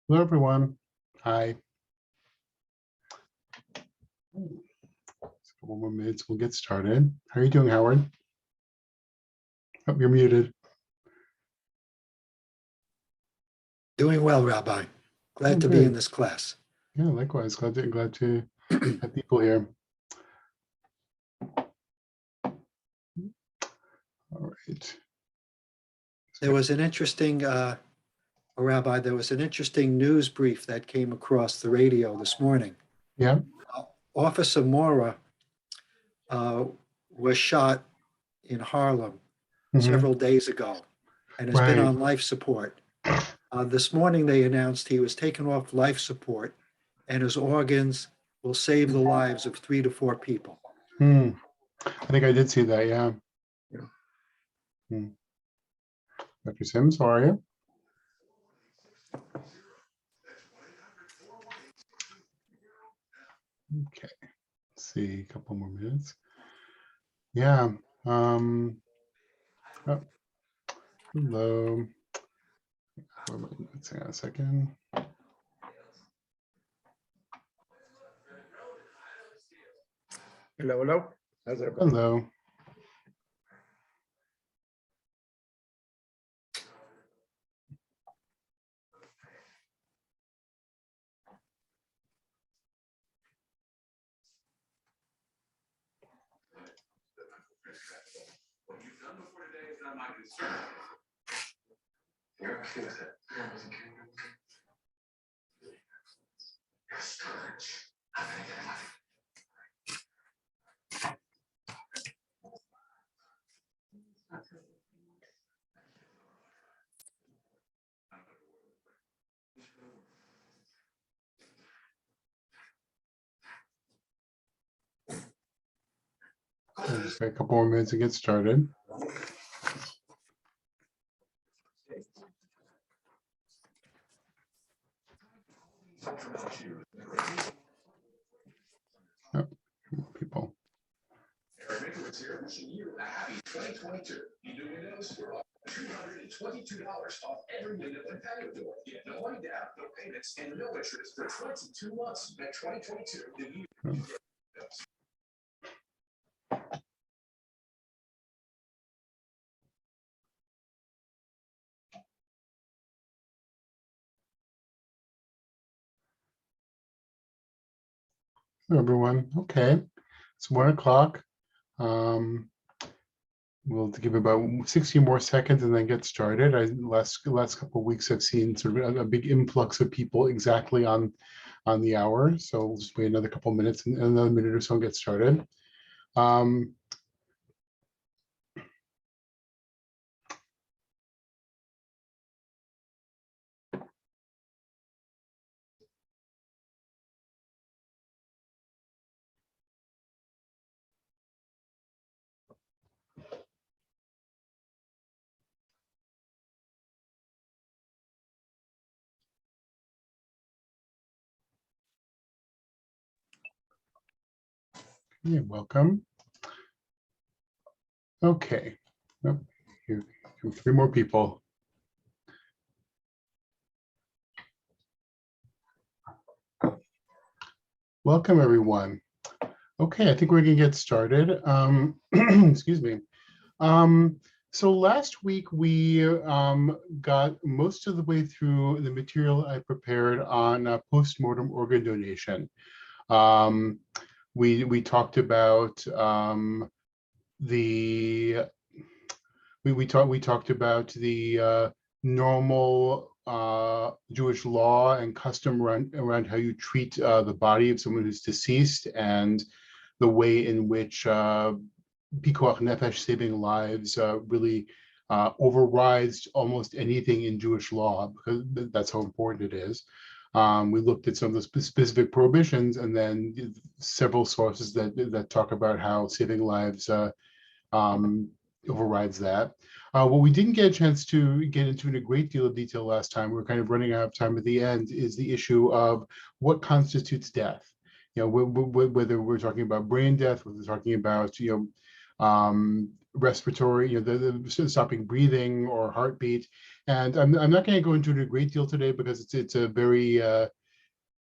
Hello, everyone. Hi. A couple more minutes, we'll get started. How are you doing, Howard? Oh, you're muted. Doing well, Rabbi. Glad to be in this class. Yeah, likewise. Glad to have people here. All right. There was an interesting, Rabbi, there was an interesting news brief that came across the radio this morning. Yeah. Officer Mora was shot in Harlem several days ago and has been Right. on life support. This morning, they announced he was taken off life support and his organs will save the lives of 3 to 4 people. I think I did see that. Yeah. Dr. Sims, how are you? Okay. Let's see, a couple more minutes. Yeah. Oh, hello. Let's hang on a second. Hello. How's everybody? Hello. What you've done before today is not my concern. You're okay with it. You're strange. I'm gonna get enough. Just got a couple more minutes to get started. Oh, people. Eric Minkowitz here, wishing you a happy 2022. New windows for $222 off every window and patio door. Get no money down, no payments, and no interest for 22 months. At 2022, the year you get windows. Hello, everyone. Okay, it's 1 o'clock. We'll give about 60 more seconds and then get started. Last couple of weeks, I've seen sort of a big influx of people exactly on the hour. So we'll just wait another couple of minutes and another minute or so and get started. Yeah, welcome. Okay, oh, here, 3 more people. Welcome, everyone. Okay, I think we're gonna get started. Excuse me. So last week we got most of the way through the material I prepared on post-mortem organ donation. We talked about we talked about the normal Jewish law and custom around how you treat the body of someone who's deceased and the way in which Pikuach Nefesh, saving lives, really overrides almost anything in Jewish law because that's how important it is. We looked at some of the specific prohibitions and then several sources that talk about how saving lives overrides that. What we didn't get a chance to get into in a great deal of detail last time, we're kind of running out of time at the end, is the issue of what constitutes death. You know, whether we're talking about brain death, whether we're talking about, respiratory, the stopping breathing or heartbeat. And I'm not going to go into it a great deal today because it's a very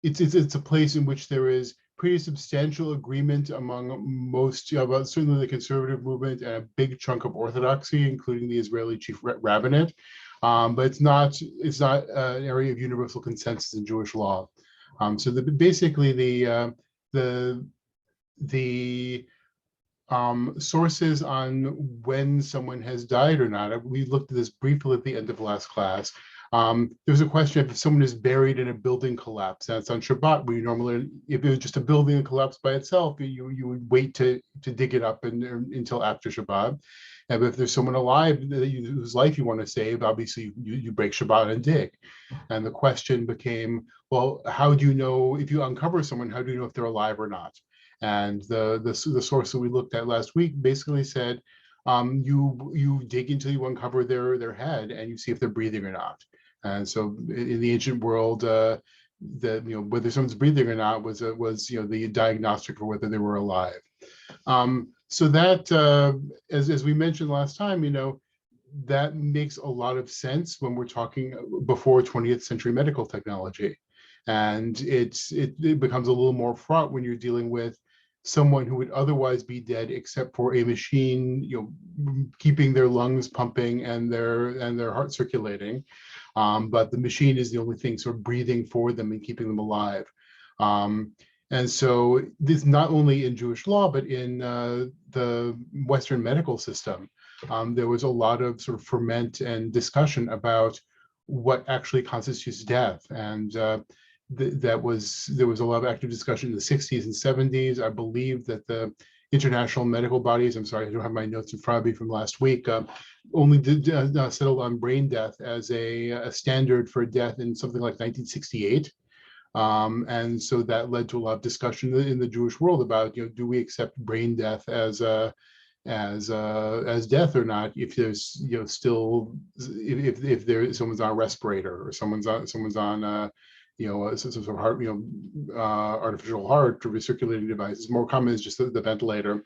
it's a place in which there is pretty substantial agreement among most, about certainly the conservative movement and a big chunk of orthodoxy, including the Israeli chief rabbinate. But it's not an area of universal consensus in Jewish law. So basically the sources on when someone has died or not. We looked at this briefly at the end of last class. There's a question of if someone is buried in a building collapse. That's on Shabbat, where you normally, if it was just a building that collapsed by itself, you would wait to dig it up until after Shabbat. And if there's someone alive whose life you want to save, obviously you break Shabbat and dig. And the question became, well, how do you know, if you uncover someone, how do you know if they're alive or not? And the source that we looked at last week basically said, you dig until you uncover their head and you see if they're breathing or not. And so in the ancient world, whether someone's breathing or not was the diagnostic for whether they were alive. So that, as we mentioned last time, that makes a lot of sense when we're talking before 20th century medical technology. And it becomes a little more fraught when you're dealing with someone who would otherwise be dead except for a machine, keeping their lungs pumping and their heart circulating. But the machine is the only thing sort of breathing for them and keeping them alive. And so this not only in Jewish law, but in the Western medical system, there was a lot of sort of ferment and discussion about what actually constitutes death. And there was a lot of active discussion in the 60s and 70s. I believe that the international medical bodies, I'm sorry, I don't have my notes in front of me from last week, only settled on brain death as a standard for death in something like 1968. And so that led to a lot of discussion in the Jewish world about, do we accept brain death as death or not, if there's still if there someone's on a respirator or someone's on some sort of heart, artificial heart or recirculating devices. More common is just the ventilator.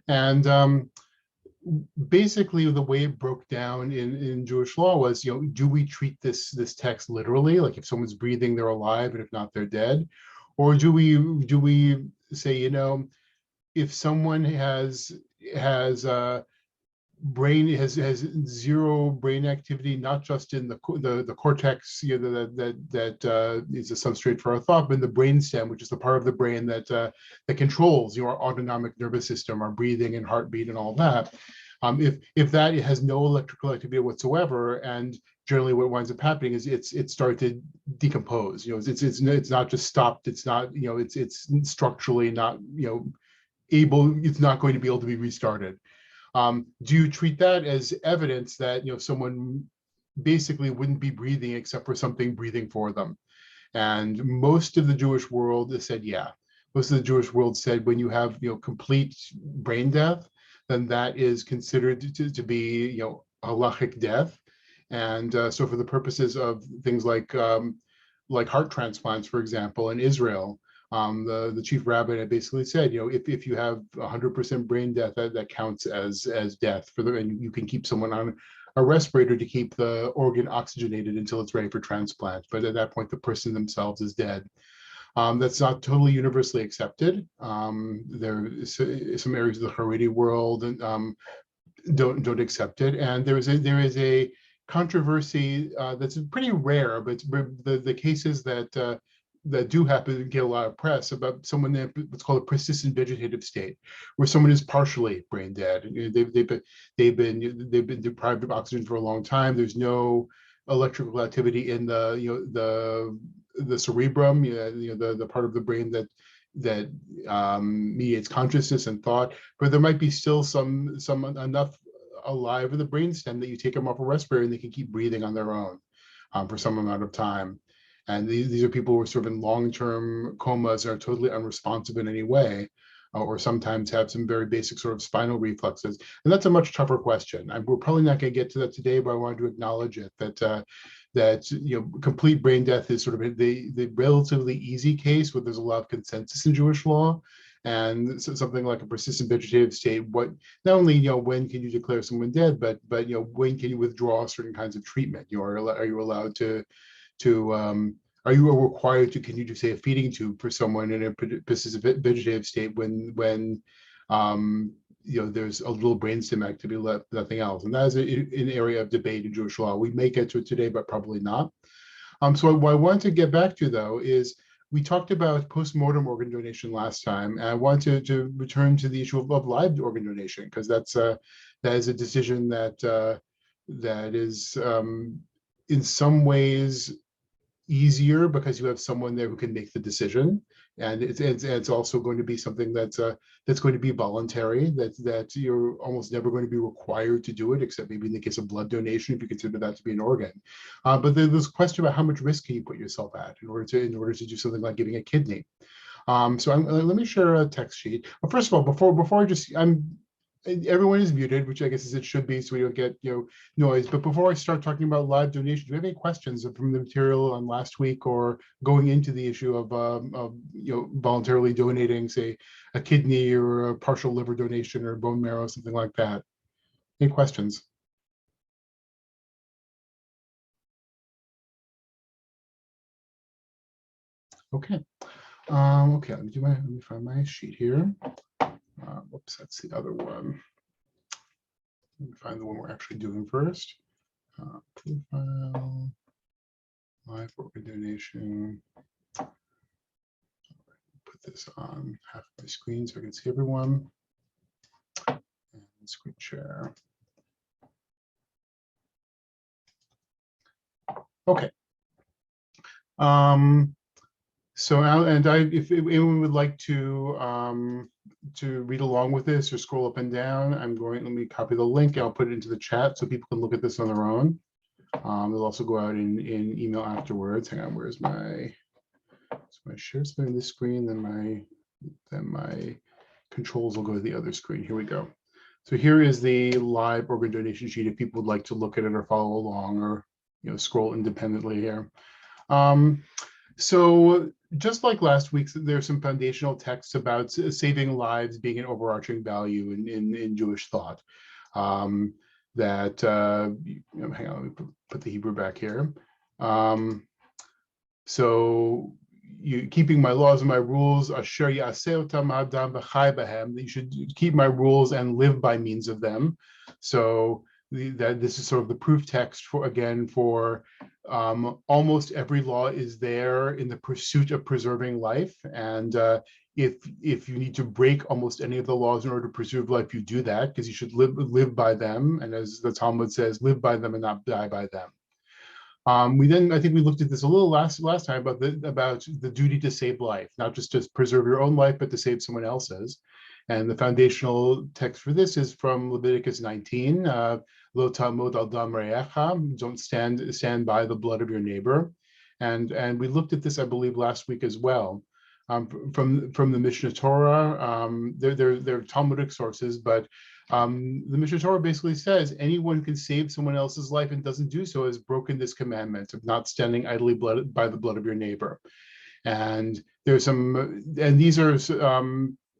And basically the way it broke down in Jewish law was, do we treat this text literally, like if someone's breathing, they're alive, and if not, they're dead? Or do we say, if someone has zero brain activity, not just in the cortex, that is a substrate for our thought, but in the brainstem, which is the part of the brain that controls your autonomic nervous system, our breathing and heartbeat and all that. If that has no electrical activity whatsoever, and generally what winds up happening is it starts to decompose. It's not just stopped. It's not it's structurally not able. It's not going to be able to be restarted. Do you treat that as evidence that someone basically wouldn't be breathing except for something breathing for them? And most of the Jewish world has said, yeah. Most of the Jewish world said when you have complete brain death, then that is considered to be halachic death. And so for the purposes of things like heart transplants, for example, in Israel, the chief rabbi basically said, if you have 100% brain death, that counts as death and you can keep someone on a respirator to keep the organ oxygenated until it's ready for transplant. But at that point, the person themselves is dead. That's not totally universally accepted. There is some areas of the Haredi world and don't accept it, and there is a controversy that's pretty rare, but the cases that do happen and get a lot of press about someone in what's called a persistent vegetative state, where someone is partially brain dead. They've been deprived of oxygen for a long time. There's no electrical activity in the cerebrum, the part of the brain that mediates consciousness and thought. But there might be still some enough alive in the brainstem that you take them off a respirator and they can keep breathing on their own for some amount of time. And these are people who are sort of in long-term comas and are totally unresponsive in any way, or sometimes have some very basic sort of spinal reflexes. And that's a much tougher question. We're probably not going to get to that today, but I wanted to acknowledge it, that complete brain death is sort of the relatively easy case where there's a lot of consensus in Jewish law. And so something like a persistent vegetative state, what not only when can you declare someone dead, but when can you withdraw certain kinds of treatment? Are you allowed to are you required to continue to say a feeding tube for someone in a persistent vegetative state when there's a little brainstem activity left, nothing else? And that is an area of debate in Jewish law. We may get to it today, but probably not. So what I want to get back to, though, is we talked about post-mortem organ donation last time, and I want to return to the issue of live organ donation, because that is a decision that is in some ways easier because you have someone there who can make the decision, and it's also going to be something that's going to be voluntary, that you're almost never going to be required to do it, except maybe in the case of blood donation, if you consider that to be an organ. But there's a question about how much risk can you put yourself at in order to do something like giving a kidney. So let me share a text sheet. Well, first of all, before everyone is muted, which I guess is it should be, so we don't get noise. But before I start talking about live donation, do you have any questions from the material on last week, or going into the issue of voluntarily donating, say, a kidney or a partial liver donation or bone marrow, something like that? Any questions? Okay. Okay. Let me find my sheet here. Whoops, that's the other one. Let me find the one we're actually doing first. Profile, live organ donation. Put this on half my screen so I can see everyone. And screen share. Okay. So, if anyone would like to read along with this or scroll up and down, let me copy the link. I'll put it into the chat so people can look at this on their own. It'll also go out in email afterwards. Hang on, where's my share screen on this screen? Then my controls will go to the other screen. Here we go. So here is the live organ donation sheet if people would like to look at it or follow along, or scroll independently here. So just like last week, there's some foundational texts about saving lives being an overarching value in Jewish thought. Hang on, let me put the Hebrew back here. So keeping my laws and my rules, asher ya'aseh otam ha'adam v'chai b'hem, that you should keep my rules and live by means of them. So that this is sort of the proof text for almost every law is there in the pursuit of preserving life, and if you need to break almost any of the laws in order to preserve life, you do that because you should live by them, and as the Talmud says, live by them and not die by them. I think we looked at this a little last time about the duty to save life, not just to preserve your own life, but to save someone else's. And the foundational text for this is from Leviticus 19. Lo ta'amod al dam re'echa, don't stand by the blood of your neighbor. And we looked at this, I believe, last week as well. From the Mishnah Torah, they're Talmudic sources, but the Mishnah Torah basically says anyone who can save someone else's life and doesn't do so has broken this commandment of not standing idly by the blood of your neighbor. And there's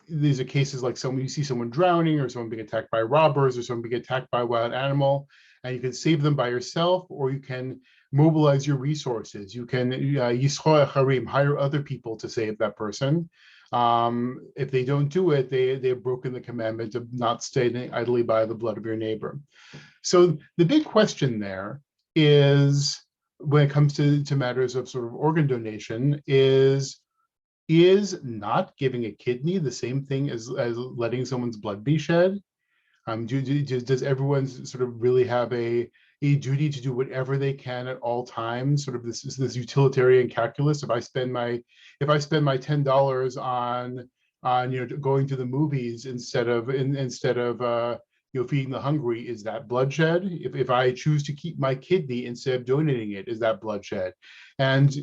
these are cases like you see someone drowning, or someone being attacked by robbers, or someone being attacked by a wild animal, and you can save them by yourself, or you can mobilize your resources. You can yischo echarim, hire other people to save that person. If they don't do it, they have broken the commandment of not standing idly by the blood of your neighbor. So the big question there is, when it comes to matters of sort of organ donation, is not giving a kidney the same thing as letting someone's blood be shed? Does everyone sort of really have a duty to do whatever they can at all times? Sort of this utilitarian calculus. If I spend my $10 on going to the movies instead of feeding the hungry, is that bloodshed? If I choose to keep my kidney instead of donating it, is that bloodshed? And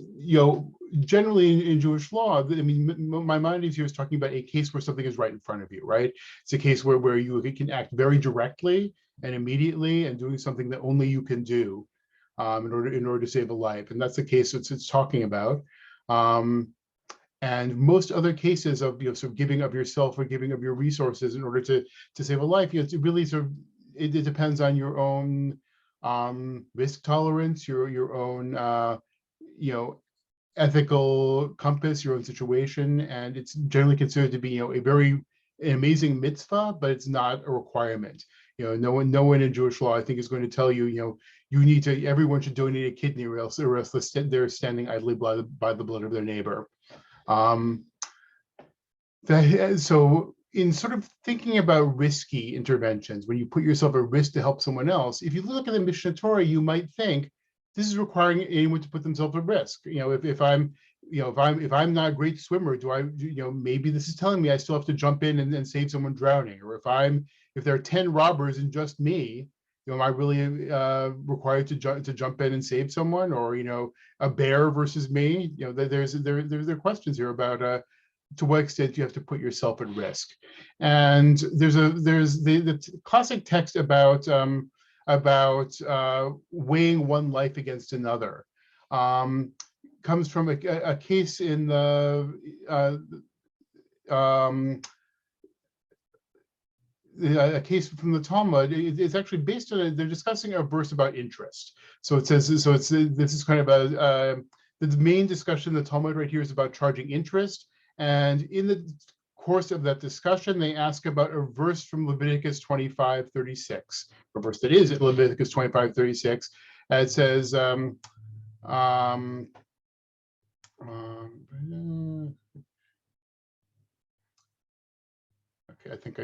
generally in Jewish law, I mean, my mind is here is talking about a case where something is right in front of you, right? It's a case where you can act very directly and immediately, and doing something that only you can do in order to save a life, and that's the case it's talking about. And most other cases of sort of giving of yourself or giving of your resources in order to save a life, it's really sort of it depends on your own risk tolerance, your own ethical compass, your own situation, and it's generally considered to be a very amazing mitzvah, but it's not a requirement. No one in Jewish law, I think, is going to tell you everyone should donate a kidney, or else they're standing idly by the blood of their neighbor. So in sort of thinking about risky interventions, when you put yourself at risk to help someone else, if you look at the Mishneh Torah, you might think this is requiring anyone to put themselves at risk. If I'm not a great swimmer, maybe this is telling me I still have to jump in and save someone drowning. Or if there are 10 robbers and just me, am I really required to jump in and save someone? Or a bear versus me? There are questions here about to what extent you have to put yourself at risk. And there's the classic text about weighing one life against another. Comes from a case in the a case from the Talmud. It's actually based on they're discussing a verse about interest. So it says, this is kind of the main discussion in the Talmud right here is about charging interest. And in the course of that discussion, they ask about a verse from Leviticus 25:36, a verse that is Leviticus 25:36. It says, okay, I think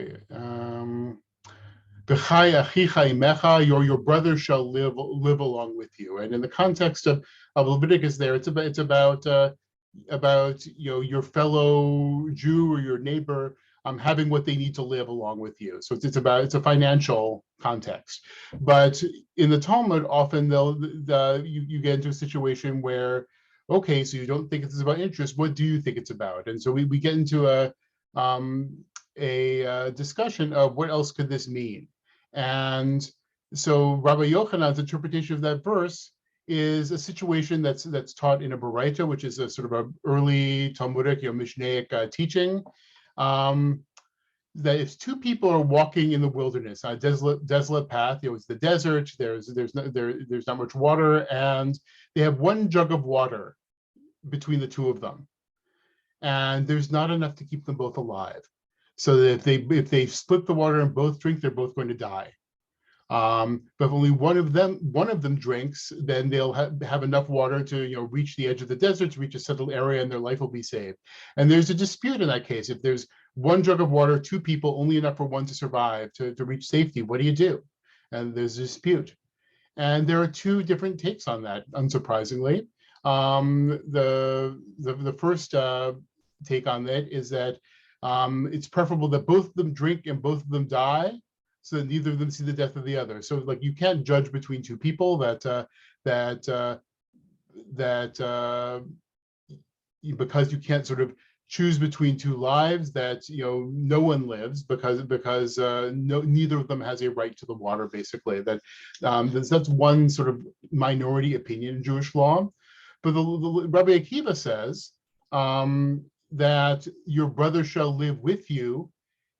your brother shall live along with you. And in the context of Leviticus there, it's about your fellow Jew or your neighbor having what they need to live along with you. So it's a financial context. But in the Talmud, often you get into a situation where, okay, so you don't think it's about interest. What do you think it's about? And so we get into a discussion of what else could this mean. And so Rabbi Yochanan's interpretation of that verse is a situation that's taught in a Baraita, which is a sort of an early Talmudic, Mishnaic teaching, that if two people are walking in the wilderness on a desolate path, it's the desert, there's not much water, and they have one jug of water between the two of them, and there's not enough to keep them both alive. So that if they split the water and both drink, they're both going to die. But if only one of them drinks, then they'll have enough water to reach the edge of the desert, to reach a settled area, and their life will be saved. And there's a dispute in that case. If there's one jug of water, two people, only enough for one to survive, to reach safety, what do you do? And there's a dispute. And there are two different takes on that, unsurprisingly. The first take on that is that it's preferable that both of them drink and both of them die, so that neither of them see the death of the other. So you can't judge between two people because you can't sort of choose between two lives, that no one lives because neither of them has a right to the water, basically. That's one sort of minority opinion in Jewish law. But the Rabbi Akiva says that your brother shall live with you.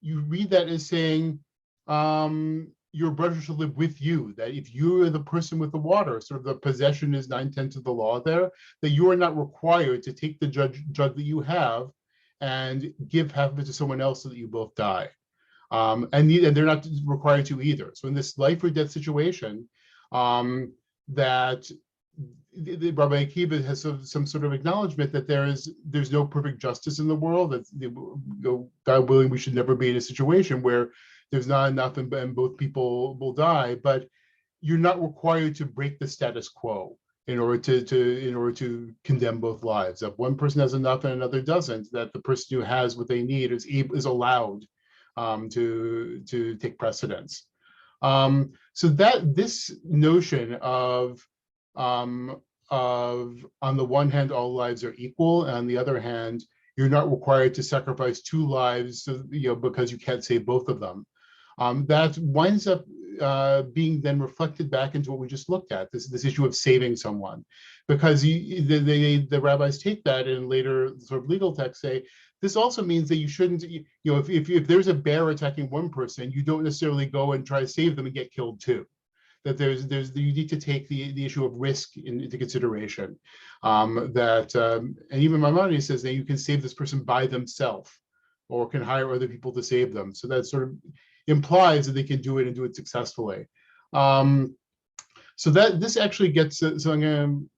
You read that as saying your brother shall live with you, that if you are the person with the water, sort of the possession is 9/10 of the law there, that you are not required to take the jug that you have and give half of it to someone else so that you both die. And they're not required to either. So in this life or death situation, that the Rabbi Akiva has some sort of acknowledgement that there's no perfect justice in the world, that God willing, we should never be in a situation where there's not enough and both people will die, but you're not required to break the status quo in order to condemn both lives. If one person has enough and another doesn't, that the person who has what they need is allowed to take precedence. So that this notion of on the one hand, all lives are equal, and on the other hand, you're not required to sacrifice two lives, because you can't save both of them. That winds up being then reflected back into what we just looked at, this issue of saving someone, because the rabbis take that and later sort of legal texts say, this also means that you shouldn't, if there's a bear attacking one person, you don't necessarily go and try to save them and get killed too. That you need to take the issue of risk into consideration. And even Maimonides says that you can save this person by themselves, or can hire other people to save them. So that sort of implies that they can do it and do it successfully. So that this actually gets, so then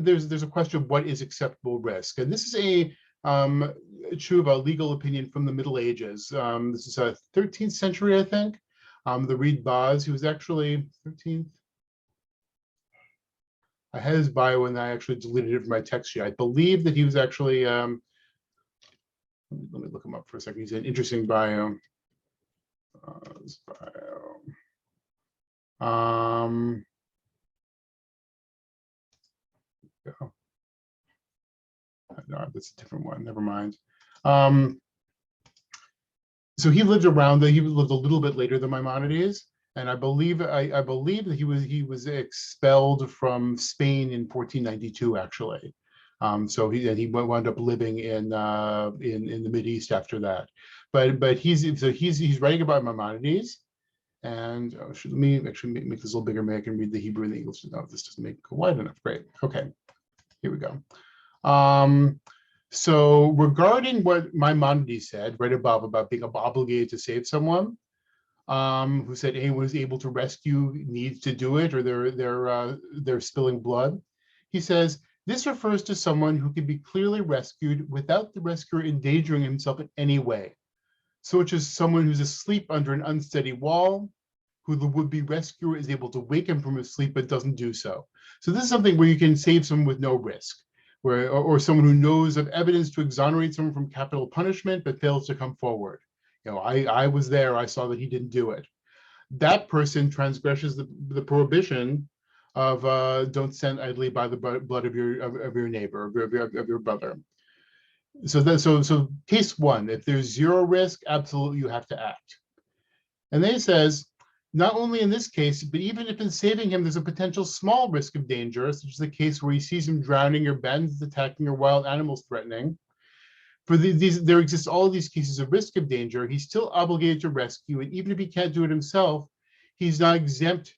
there's a question of what is acceptable risk. And this is a legal opinion from the Middle Ages. This is a 13th century, I think. The Reed Baz, who was actually 13th. I had his bio and I actually deleted it from my text sheet. I believe that he was actually, let me look him up for a second. He's an interesting bio. His bio. No, that's a different one. Never mind. So he lived around. He lived a little bit later than Maimonides, and I believe that he was expelled from Spain in 1492, actually. So he wound up living in the Mideast after that. But he's writing about Maimonides, and let me actually make this a little bigger. Maybe I can read the Hebrew and the English. No, this doesn't make it wide enough. Great. Okay, here we go. So regarding what Maimonides said right above about being obligated to save someone, who said anyone who's able to rescue needs to do it, or they're spilling blood. He says this refers to someone who can be clearly rescued without the rescuer endangering himself in any way, such as someone who's asleep under an unsteady wall, who the would-be rescuer is able to wake him from his sleep but doesn't do so. So this is something where you can save someone with no risk. Or someone who knows of evidence to exonerate someone from capital punishment but fails to come forward. I was there, I saw that he didn't do it. That person transgresses the prohibition of don't stand idly by the blood of your neighbor, of your brother. So case one, if there's zero risk, absolutely you have to act. And then he says, not only in this case, but even if in saving him, there's a potential small risk of danger, such as the case where he sees him drowning or bandits attacking or wild animals threatening. For there exists all of these cases of risk of danger, he's still obligated to rescue, and even if he can't do it himself, he's not exempt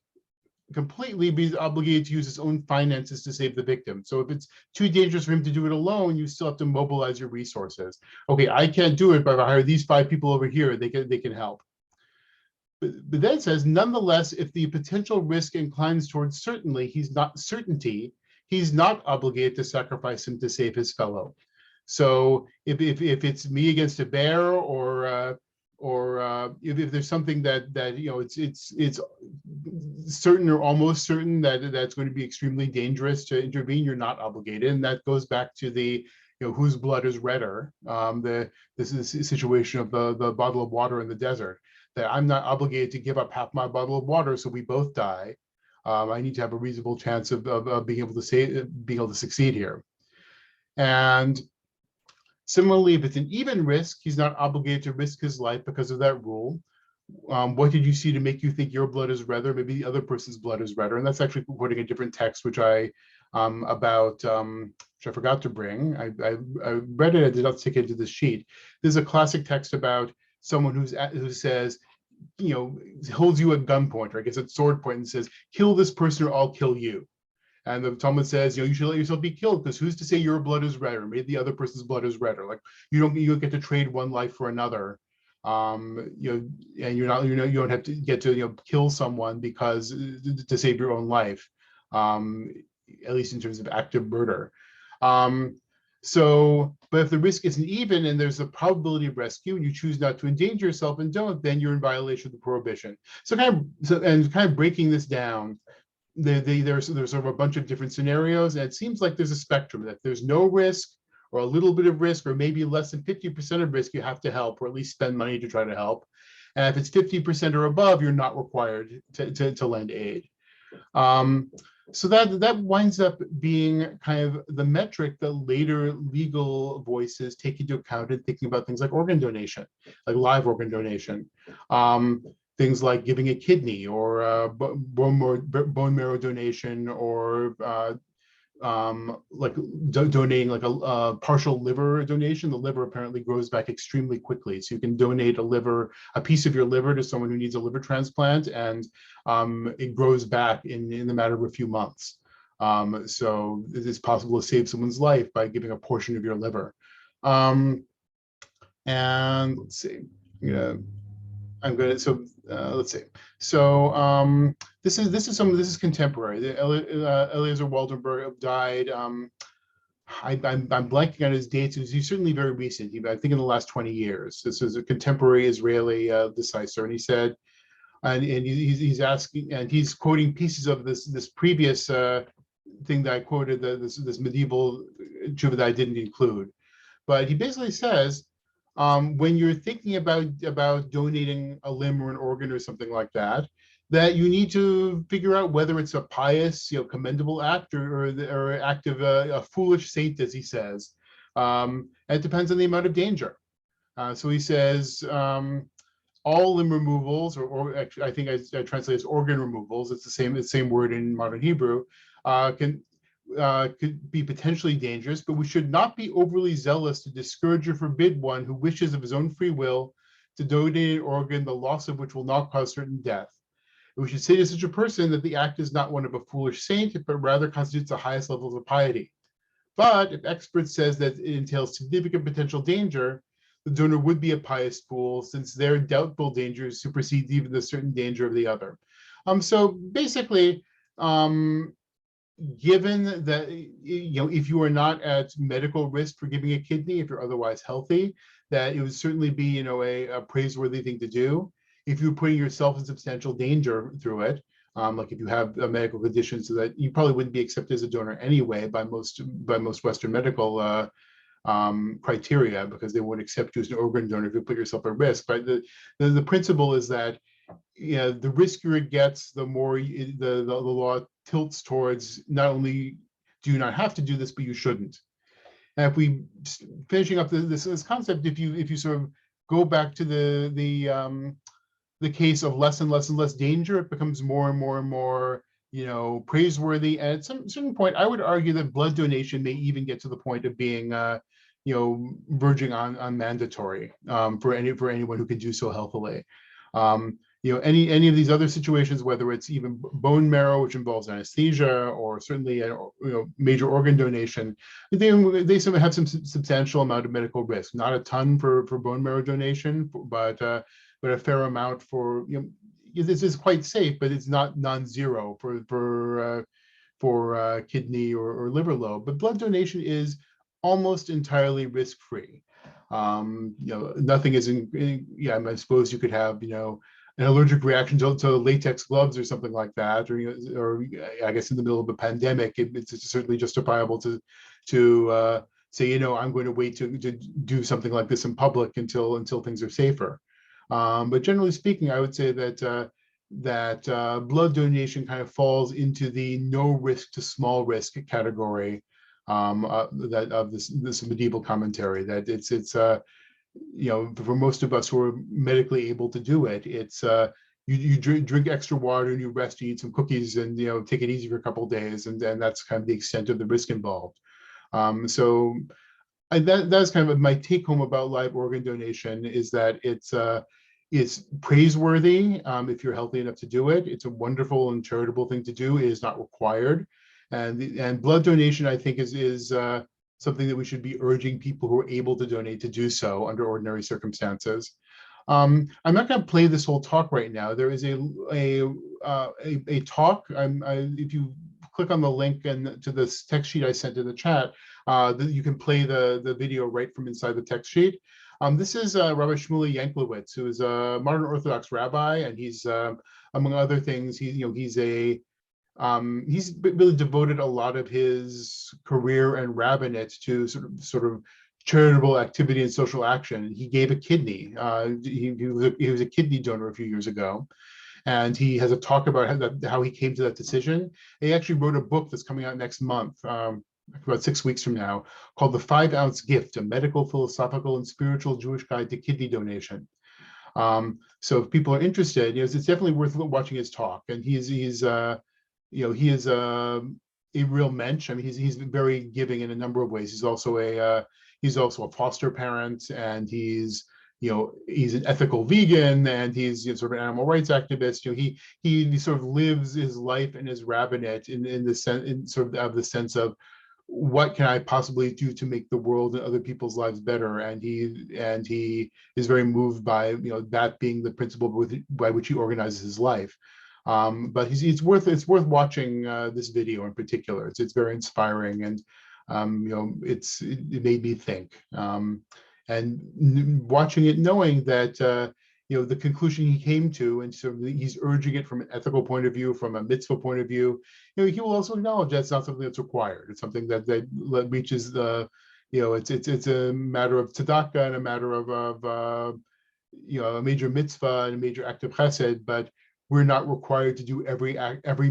completely, but he's obligated to use his own finances to save the victim. So if it's too dangerous for him to do it alone, you still have to mobilize your resources. Okay, I can't do it, but if I hire these 5 people over here, they can help. But then it says, nonetheless, if the potential risk inclines towards certainty, he's not obligated to sacrifice him to save his fellow. So if it's me against a bear, or if there's something that it's certain or almost certain that's going to be extremely dangerous to intervene, you're not obligated, and that goes back to the whose blood is redder. This is the situation of the bottle of water in the desert. That I'm not obligated to give up half my bottle of water so we both die. I need to have a reasonable chance of being able to succeed here. And similarly, if it's an even risk, he's not obligated to risk his life because of that rule. What did you see to make you think your blood is redder? Maybe the other person's blood is redder. And that's actually quoting a different text, which I forgot to bring. I read it, I did not stick it into the sheet. There's a classic text about someone who says, holds you at gunpoint, or I guess at sword point, and says, kill this person or I'll kill you. And the Talmud says, you should let yourself be killed, because who's to say your blood is redder? Maybe the other person's blood is redder. Like you don't get to trade one life for another. And you don't have to get to kill someone because to save your own life, at least in terms of active murder. But if the risk isn't even and there's a probability of rescue and you choose not to endanger yourself and don't, then you're in violation of the prohibition. So kind of breaking this down, there's sort of a bunch of different scenarios, and it seems like there's a spectrum, that there's no risk or a little bit of risk, or maybe less than 50% of risk you have to help, or at least spend money to try to help. And if it's 50% or above, you're not required to lend aid. So that winds up being kind of the metric that later legal voices take into account in thinking about things like organ donation, like live organ donation. things like giving a kidney or bone marrow donation, or like donating like a partial liver donation. The liver apparently grows back extremely quickly, so you can donate a piece of your liver to someone who needs a liver transplant, and it grows back in the matter of a few months. So it is possible to save someone's life by giving a portion of your liver. And let's see, I'm gonna, so let's see. So this is contemporary. Eliezer Waldenberg died. I'm blanking on his dates. He's certainly very recent. I think in the last 20 years. This is a contemporary Israeli decisor, and he said, and he's asking, and he's quoting pieces of this previous thing that I quoted, this medieval tshuva that I didn't include. But he basically says, when you're thinking about donating a limb or an organ or something like that, that you need to figure out whether it's a pious, commendable act, or act of a foolish saint, as he says. And it depends on the amount of danger. So he says, all limb removals, or actually, I think I translate as organ removals. It's the same word in modern Hebrew. Could be potentially dangerous, but we should not be overly zealous to discourage or forbid one who wishes of his own free will to donate an organ, the loss of which will not cause certain death. And we should say to such a person that the act is not one of a foolish saint, but rather constitutes the highest levels of piety. But if expert says that it entails significant potential danger, the donor would be a pious fool, since their doubtful dangers supersede even the certain danger of the other. So basically, given that, if you are not at medical risk for giving a kidney, if you're otherwise healthy, that it would certainly be, a praiseworthy thing to do. If you're putting yourself in substantial danger through it, like if you have a medical condition, so that you probably wouldn't be accepted as a donor anyway by most Western medical criteria, because they won't accept you as an organ donor if you put yourself at risk. But the principle is that, the riskier it gets, the more the law tilts towards, not only do you not have to do this, but you shouldn't. And if we, finishing up this concept, if you sort of go back to the case of less and less danger, it becomes more and more praiseworthy. And at some certain point, I would argue that blood donation may even get to the point of being verging on mandatory for anyone who can do so healthily. Any of these other situations, whether it's even bone marrow, which involves anesthesia, or certainly major organ donation, they have some substantial amount of medical risk. Not a ton for bone marrow donation, but a fair amount for this is quite safe, but it's not non-zero for kidney or liver lobe. But blood donation is almost entirely risk-free. Nothing is I suppose you could have an allergic reaction to latex gloves or something like that, or I guess in the middle of a pandemic, it's certainly justifiable to say, I'm going to wait to do something like this in public until things are safer. But generally speaking, I would say that blood donation kind of falls into the no risk to small risk category of this medieval commentary. That it's for most of us who are medically able to do it, it's you drink extra water and you rest, you eat some cookies, and take it easy for a couple of days, and that's kind of the extent of the risk involved. So that's kind of my take home about live organ donation, is that it's praiseworthy if you're healthy enough to do it. It's a wonderful and charitable thing to do. It is not required, and blood donation, I think, is something that we should be urging people who are able to donate to do so under ordinary circumstances. I'm not going to play this whole talk right now. There is a talk. If you click on the link and to this text sheet I sent in the chat, you can play the video right from inside the text sheet. This is Rabbi Shmuley Yanklowitz, who is a modern Orthodox rabbi, and he's among other things, he's really devoted a lot of his career and rabbinate to sort of charitable activity and social action. He gave a kidney. He was a kidney donor a few years ago, and he has a talk about how he came to that decision. He actually wrote a book that's coming out next month, about 6 weeks from now, called The 5 Ounce Gift: A Medical, Philosophical, and Spiritual Jewish Guide to Kidney Donation. So if people are interested, it's definitely worth watching his talk. And he is a real mensch. I mean, he's been very giving in a number of ways. He's also a foster parent, and he's an ethical vegan, and he's sort of an animal rights activist. He sort of lives his life in his rabbinate in the sense of what can I possibly do to make the world and other people's lives better, and he is very moved by that being the principle by which he organizes his life. But it's worth watching this video in particular. It's very inspiring, and it made me think. And watching it, knowing that the conclusion he came to, and so he's urging it from an ethical point of view, from a mitzvah point of view. He will also acknowledge that's not something that's required. It's something that reaches the, it's a matter of tzedakah and a matter of a major mitzvah and a major act of chesed, but we're not required to do every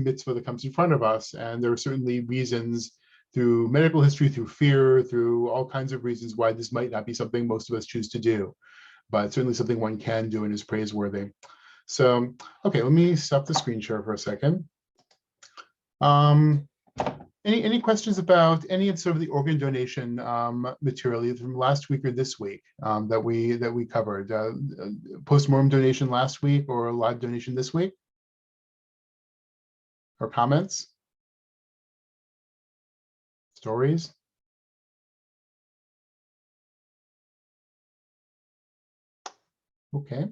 mitzvah that comes in front of us. And there are certainly reasons through medical history, through fear, through all kinds of reasons why this might not be something most of us choose to do, but certainly something one can do and is praiseworthy. So, okay, let me stop the screen share for a second. Any questions about any of sort of the organ donation material either from last week or this week that we covered? Postmortem donation last week or live donation this week? Or comments? Stories? Okay.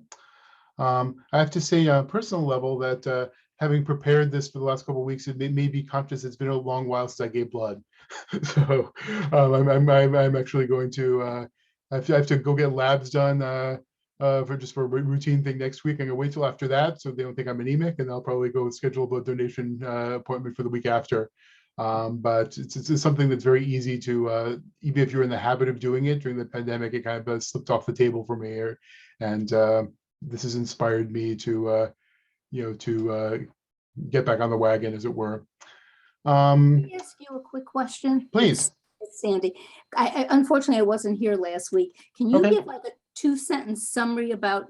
I have to say on a personal level that having prepared this for the last couple of weeks, it made me conscious it's been a long while since I gave blood. So I'm actually going to, I have to go get labs done for a routine thing next week. I'm gonna wait till after that so they don't think I'm anemic, and I'll probably go schedule a blood donation appointment for the week after. But it's something that's very easy to, even if you're in the habit of doing it during the pandemic, it kind of slipped off the table for me. And this has inspired me to, get back on the wagon, as it were. Can I ask you a quick question? Please. It's Sandy. Unfortunately, I wasn't here last week. Can you Okay. give like a 2-sentence summary about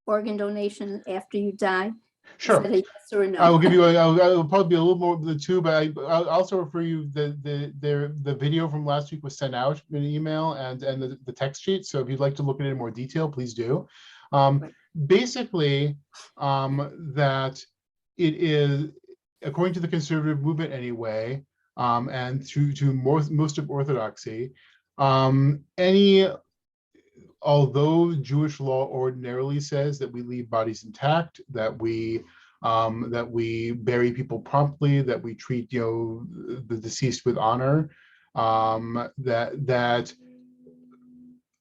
organ donation after you die? Sure. Is that a yes or a no? I will give you. I'll probably be a little more than 2, but I'll also refer you the video from last week was sent out in an email and the text sheet. So if you'd like to look at it in more detail, please do. Right. Basically, that it is, according to the conservative movement anyway, and to most of Orthodoxy, although Jewish law ordinarily says that we leave bodies intact, that we bury people promptly, that we treat the deceased with honor, that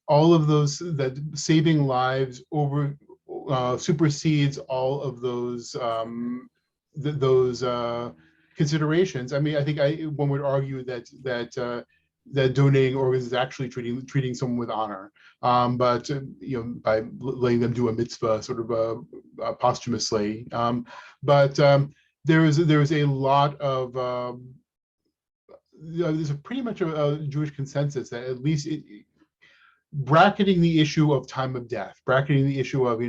all of those, that saving lives supersedes all of those considerations. I mean, I think one would argue that donating organs is actually treating someone with honor, but by letting them do a mitzvah sort of posthumously. But there is a lot of there's pretty much a Jewish consensus that at least bracketing the issue of time of death, bracketing the issue of,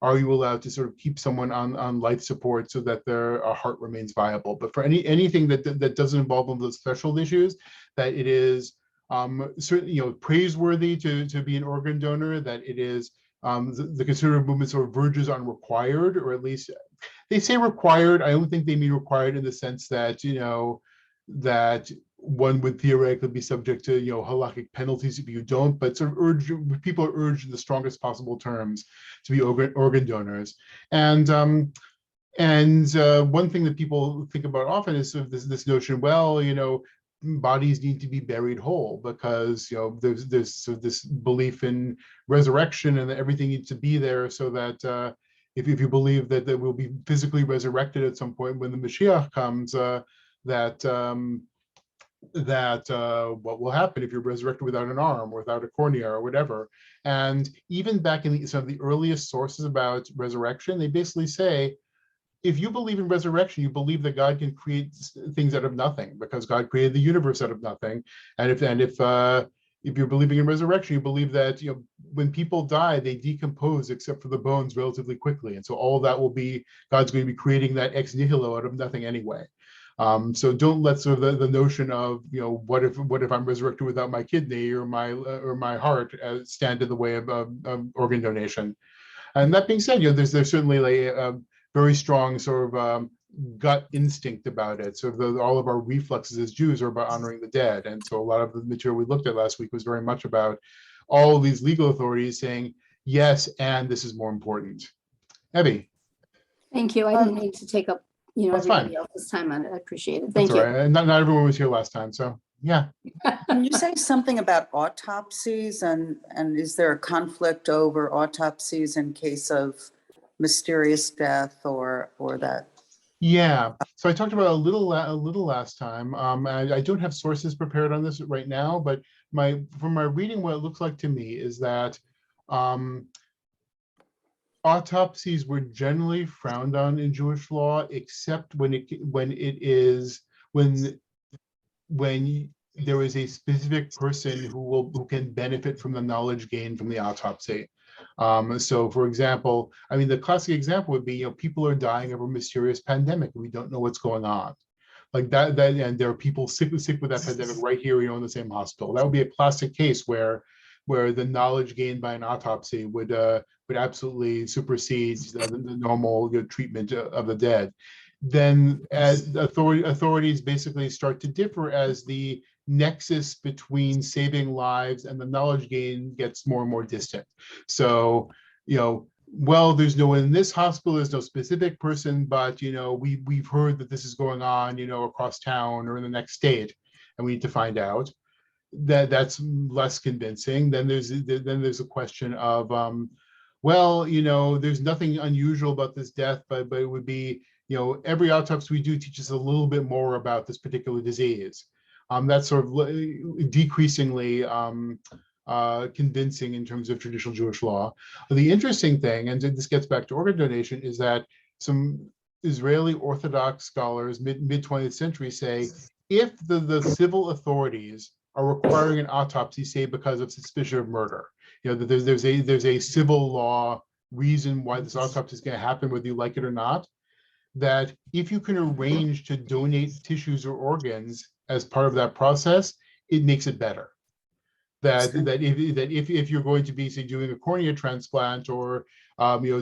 are you allowed to sort of keep someone on life support so that their heart remains viable? But for anything that doesn't involve one of those threshold issues, that it is certainly praiseworthy to be an organ donor, that it is the conservative movement sort of verges on required, or at least they say required. I don't think they mean required in the sense that that one would theoretically be subject to halakhic penalties if you don't, but sort of people are urged in the strongest possible terms to be organ donors. And one thing that people think about often is sort of this notion, well, bodies need to be buried whole because there's sort of this belief in resurrection and that everything needs to be there, so that if you believe that we'll be physically resurrected at some point when the Mashiach comes, what will happen if you're resurrected without an arm or without a cornea or whatever. And even back in some of the earliest sources about resurrection, they basically say, if you believe in resurrection, you believe that God can create things out of nothing, because God created the universe out of nothing. And if you're believing in resurrection, you believe that, you know, when people die, they decompose except for the bones relatively quickly. And so all that will be, God's going to be creating that ex nihilo out of nothing anyway. So don't let sort of the notion of, you know, what if I'm resurrected without my kidney or my heart stand in the way of organ donation. And that being said, you know, there's certainly like a very strong sort of gut instinct about it. So all of our reflexes as Jews are about honoring the dead. And so a lot of the material we looked at last week was very much about all these legal authorities saying, yes, and this is more important. Evie. Thank you. I didn't mean to take up, That's fine. everybody else's time on it. I appreciate it. That's Thank all you. right. And not everyone was here last time. So yeah. Can you say something about autopsies and is there a conflict over autopsies in case of mysterious death or that? Yeah, so I talked about a little last time. I don't have sources prepared on this right now, but from my reading, what it looks like to me is that autopsies were generally frowned on in Jewish law, except when there is a specific person who can benefit from the knowledge gained from the autopsy. So for example, I mean, the classic example would be, you know, people are dying of a mysterious pandemic. We don't know what's going on. Like that, and there are people sick with that pandemic right here, you know, in the same hospital. That would be a classic case where the knowledge gained by an autopsy would absolutely supersede the normal, you know, treatment of the dead. Then as authorities basically start to differ as the nexus between saving lives and the knowledge gain gets more and more distant. So, you know, well, there's no one in this hospital, there's no specific person, but, you know, we've heard that this is going on, you know, across town or in the next state, and we need to find out. That's less convincing. Then there's a question of, well, you know, there's nothing unusual about this death, but it would be, you know, every autopsy we do teaches a little bit more about this particular disease. That's sort of decreasingly convincing in terms of traditional Jewish law. The interesting thing, and this gets back to organ donation, is that some Israeli Orthodox scholars mid 20th century say, if the civil authorities are requiring an autopsy, say because of suspicion of murder, you know, that there's a civil law reason why this autopsy is going to happen, whether you like it or not, that if you can arrange to donate tissues or organs as part of that process, it makes it better. That if you're going to be, say, doing a cornea transplant or you know,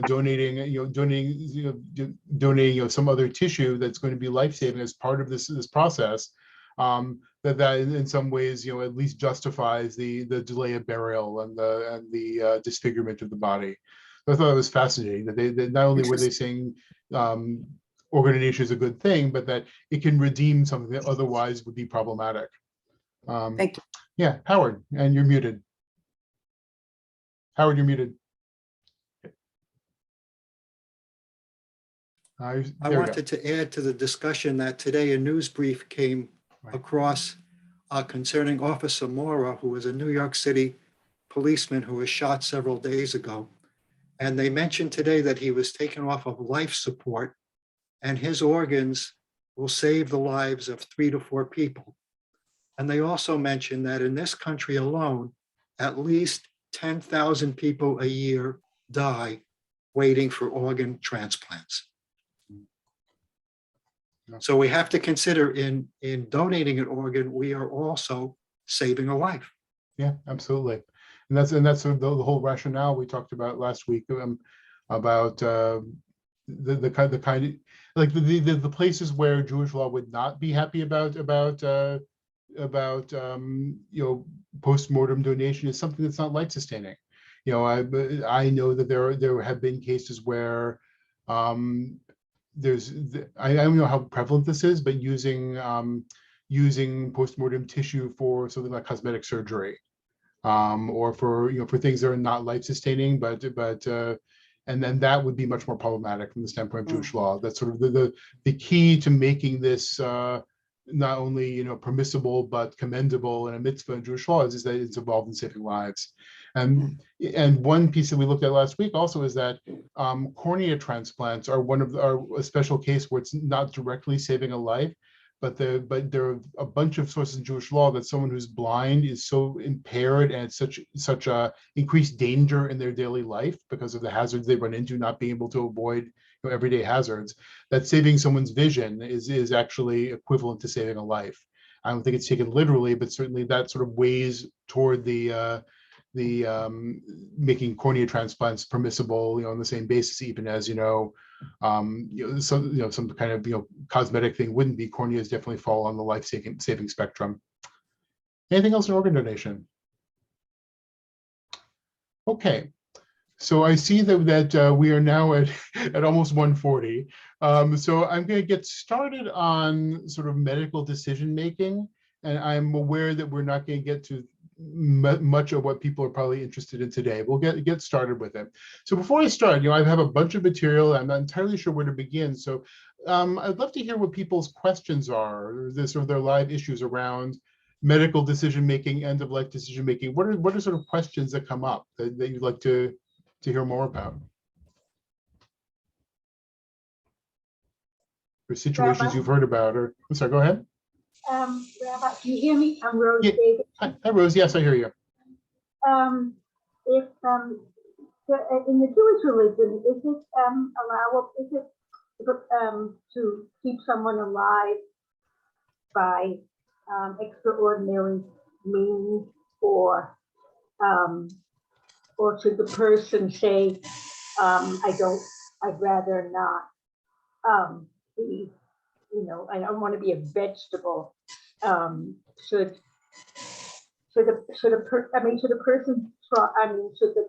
donating some other tissue that's going to be life-saving as part of this process, that in some ways, you know, at least justifies the delay of burial and the disfigurement of the body. So I thought it was fascinating that that not only were they saying organ donation is a good thing, but that it can redeem something that otherwise would be problematic. Thank you. Yeah, Howard, and you're muted. Howard, you're muted. I wanted to add to the discussion that today a news brief came across concerning Officer Mora, who was a New York City policeman who was shot several days ago. And they mentioned today that he was taken off of life support and his organs will save the lives of 3 to 4 people. And they also mentioned that in this country alone, at least 10,000 people a year die waiting for organ transplants. So we have to consider in donating an organ, we are also saving a life. Yeah, absolutely. And that's sort of the whole rationale we talked about last week about the kind of like the places where Jewish law would not be happy about you know, post-mortem donation is something that's not life sustaining. You know, I know that there have been cases where I don't know how prevalent this is, but using post-mortem tissue for something like cosmetic surgery, or for, you know, for things that are not life sustaining, but and then that would be much more problematic from the standpoint of Jewish law. That's sort of the key to making this not only, you know, permissible but commendable and a mitzvah in Jewish law is that it's involved in saving lives. And one piece that we looked at last week also is that cornea transplants are a special case where it's not directly saving a life, but there are a bunch of sources in Jewish law that someone who's blind is so impaired and it's such a increased danger in their daily life because of the hazards they run into, not being able to avoid everyday hazards, that saving someone's vision is actually equivalent to saving a life. I don't think it's taken literally, but certainly that sort of weighs toward the making cornea transplants permissible, on the same basis, even as some kind of cosmetic thing wouldn't be. Corneas definitely fall on the life-saving spectrum. Anything else in organ donation? Okay. So I see that we are now at almost 1:40. So I'm going to get started on sort of medical decision making, and I'm aware that we're not going to get to much of what people are probably interested in today. We'll get started with it. So before I start, I have a bunch of material. I'm not entirely sure where to begin. So I'd love to hear what people's questions are, or their live issues around medical decision making, end of life decision making. What are sort of questions that come up that you'd like to hear more about? Or situations Rabbi? you've heard about, or I'm sorry, go ahead. Rabbi, can you hear me? I'm Rose Yeah. David. Hi, Rose. Yes, I hear you. If in the Jewish religion, is it allowable? Is it to keep someone alive by extraordinary means, or should the person say, I'd rather not be, I don't want to be a vegetable. Should the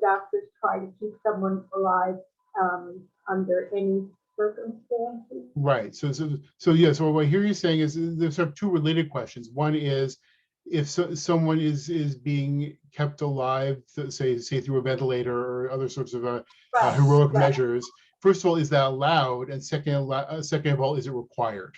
doctors try to keep someone alive under any circumstances? Right. So what I hear you saying is there's sort of two related questions. One is if someone is being kept alive, say through a ventilator or other sorts of heroic measures. First of all, is that allowed? And second of all, is it required?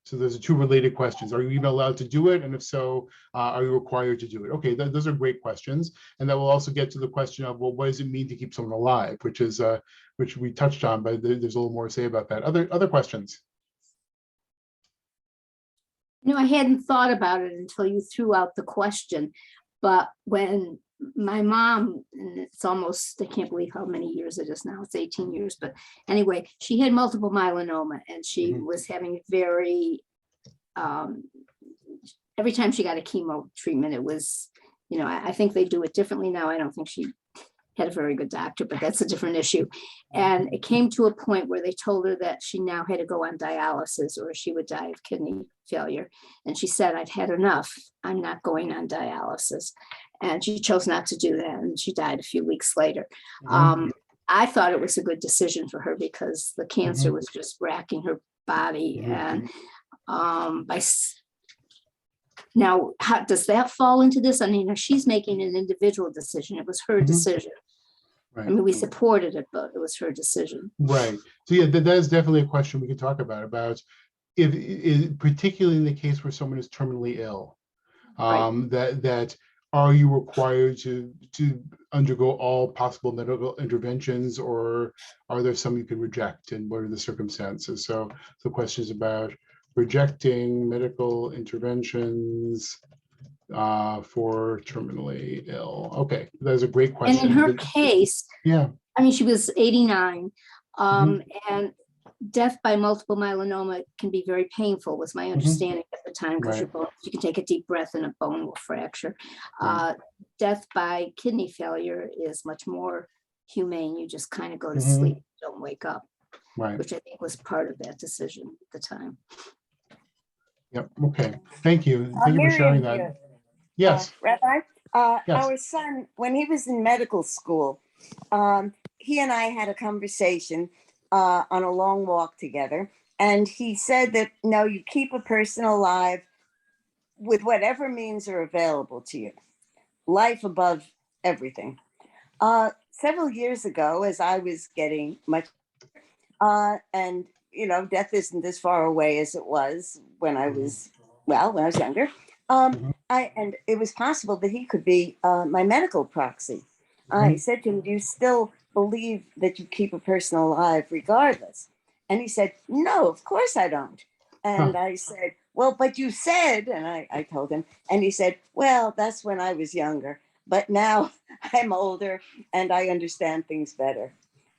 So those are two related questions. Are you even allowed to do it? And if so, are you required to do it? Okay, those are great questions. And that will also get to the question of, well, what does it mean to keep someone alive? Which we touched on, but there's a little more to say about that. Other questions? I hadn't thought about it until you threw out the question, but when my mom, and it's almost, I can't believe how many years it is now, it's 18 years, but anyway, she had multiple myeloma, and she was having very, every time she got a chemo treatment, it was, I think they do it differently now. I don't think she had a very good doctor, but that's a different issue. And it came to a point where they told her that she now had to go on dialysis or she would die of kidney failure. And she said, I've had enough. I'm not going on dialysis. And she chose not to do that. And she died a few weeks later. I thought it was a good decision for her because the cancer was just racking her body. And now, how does that fall into this? I mean, she's making an individual decision. It was her decision. Right. I mean, we supported it, but it was her decision. Right. So yeah, that is definitely a question we could talk about if particularly in the case where someone is terminally ill, that are you required to undergo all possible medical interventions, or are there some you can reject, and what are the circumstances? So the questions about rejecting medical interventions for terminally ill. Okay, that's a great question. And in her case, I mean, she was 89, and death by multiple myeloma can be very painful, was my understanding at the time, because you can take a deep breath and a bone will fracture. Death by kidney failure is much more humane. You just kind of go to sleep, don't wake up, which I think was part of that decision at the time. Yep. Okay. Thank you. Thank you for sharing that. Yes. Rabbi, Yes. Our son, when he was in medical school, he and I had a conversation on a long walk together. And he said that, no, you keep a person alive with whatever means are available to you. Life above everything. Several years ago, as I was getting much, and death isn't as far away as it was when I was, when I was younger. And it was possible that he could be my medical proxy. I said to him, do you still believe that you keep a person alive regardless? And he said, no, of course I don't. And I said, well, but you said, and I told him, and he said, well, that's when I was younger, but now I'm older and I understand things better.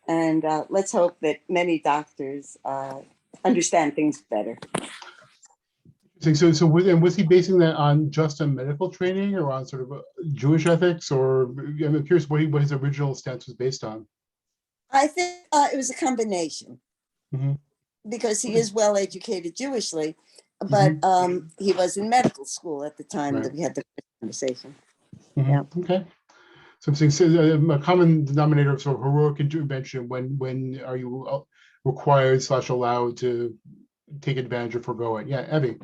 And let's hope that many doctors understand things better. And was he basing that on just a medical training or on sort of Jewish ethics, or I'm curious what his original stance was based on? I think it was a combination Mhm. because he is well educated Jewishly, but he was in medical school at the time Right. that we had the conversation. Mhm. Yeah. Okay. So I'm saying a common denominator of sort of heroic intervention, when are you required / allowed to take advantage or forego it? Yeah, Evie.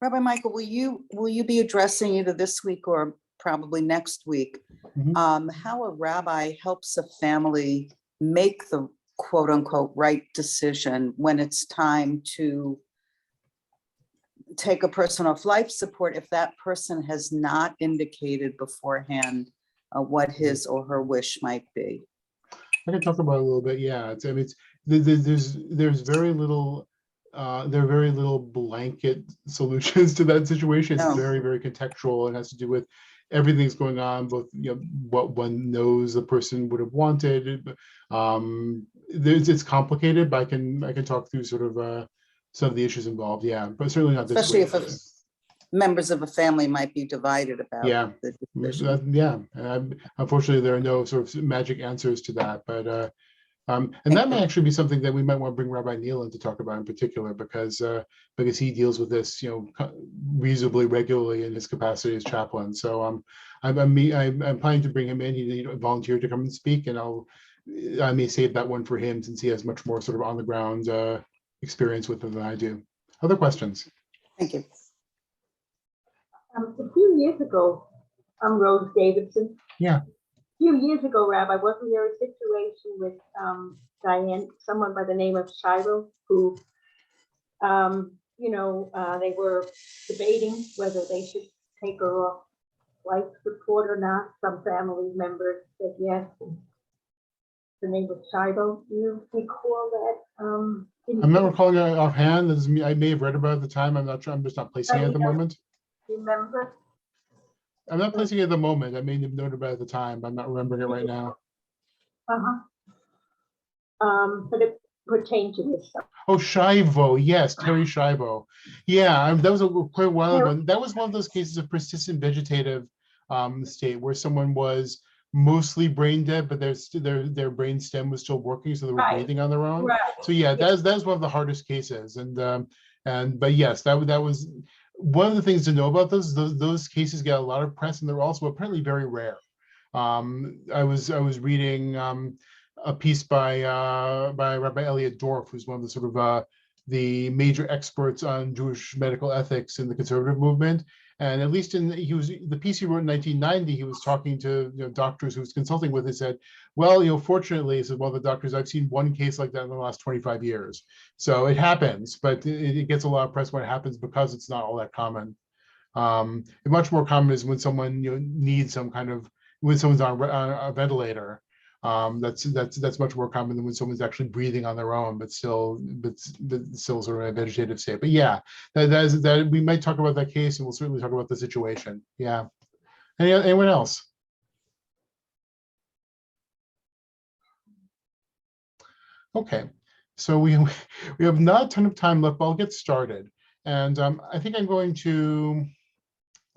Rabbi Michael, will you be addressing either this week or probably next week how a rabbi helps a family make the quote unquote right decision when it's time to take a person off life support if that person has not indicated beforehand what his or her wish might be? I can talk about it a little bit. Yeah, I mean, there's very little. There are very little blanket solutions to that situation. It's No. very, very contextual. It has to do with everything that's going on, both what one knows the person would have wanted. It's complicated, but I can talk through sort of some of the issues involved. Yeah, but certainly not this Especially week. if members of a family might be divided about Yeah. the decision. Yeah, unfortunately, there are no sort of magic answers to that, but and that may actually be something that we might want to bring Rabbi Neal in to talk about in particular, because he deals with this, reasonably regularly in his capacity as chaplain. So I'm planning to bring him in. He volunteered to come and speak, and I may save that one for him since he has much more sort of on the ground experience with it than I do. Other questions? Thank you. A few years ago, I'm Rose Davidson. Yeah. A few years ago, Rabbi, wasn't there a situation with Diane, someone by the name of Shiloh, who, they were debating whether they should take her off life support or not. Some family members said yes. The name was Shiloh. Do you recall that? I'm not recalling it offhand. I may have read about it at the time. I'm not sure. I'm just not placing it at the moment. Remember? I'm not placing it at the moment. I may have noted about it at the time, but I'm not remembering it right now. But it pertained to this stuff. Oh, Shivo, yes, Terry Shivo. Yeah, that was quite a while ago. That was one of those cases of persistent vegetative state where someone was mostly brain dead, but their brain stem was still working, so they were breathing on their own. Right. So yeah, that's one of the hardest cases. But yes, that was one of the things to know about those cases. Get a lot of press, and they're also apparently very rare. I was reading a piece by Rabbi Elliot Dorff, who's one of the sort of the major experts on Jewish medical ethics in the conservative movement. And at least the piece he wrote in 1990, he was talking to doctors who was consulting with. He said, well, fortunately, he said, well, the doctors, I've seen one case like that in the last 25 years. So it happens, but it gets a lot of press when it happens because it's not all that common. Much more common is when someone needs some kind of, when someone's on a ventilator. That's much more common than when someone's actually breathing on their own, but still sort of in a vegetative state. But yeah, that we might talk about that case, and we'll certainly talk about the situation. Yeah. Anyone else? Okay, so we have not a ton of time left, but I'll get started. And I think I'm going to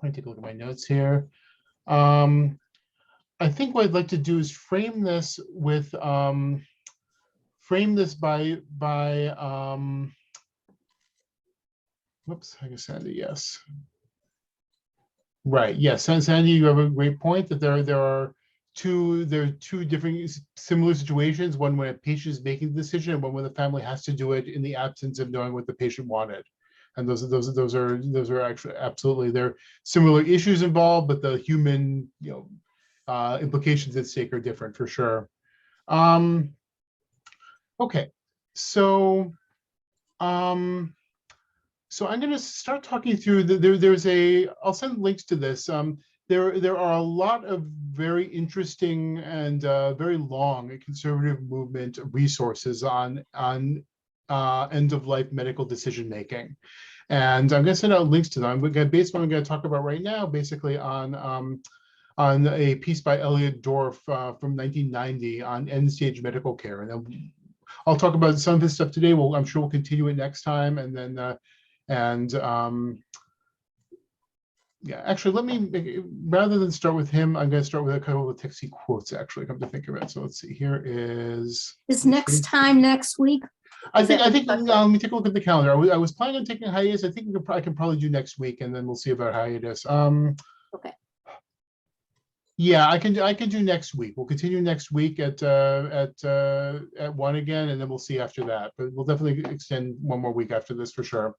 let me take a look at my notes here. I think what I'd like to do is frame this with by whoops, I guess Sandy, yes. Right, yes, Sandy, you have a great point that there are two different similar situations, one when a patient is making the decision and one when the family has to do it in the absence of knowing what the patient wanted. And those are actually absolutely, there are similar issues involved, but the human implications at stake are different for sure. Okay, so I'm going to start talking through I'll send links to this. There are a lot of very interesting and very long conservative movement resources on end-of-life medical decision-making. And I'm going to send out links to them. Based on what I'm going to talk about right now, basically on a piece by Elliot Dorff from 1990 on end-stage medical care. And then I'll talk about some of his stuff today. I'm sure we'll continue it next time. And then, yeah, actually, let me, rather than start with him, I'm going to start with a couple of texty quotes, actually, come to think of it. So let's see, here is. Is next time next week? I Is think, that- let me take a look at the calendar. I was planning on taking a hiatus. I think I can probably do next week, and then we'll see about hiatus. Okay. Yeah, I can do next week. We'll continue next week at 1 again, and then we'll see after that. But we'll definitely extend one more week after this for sure.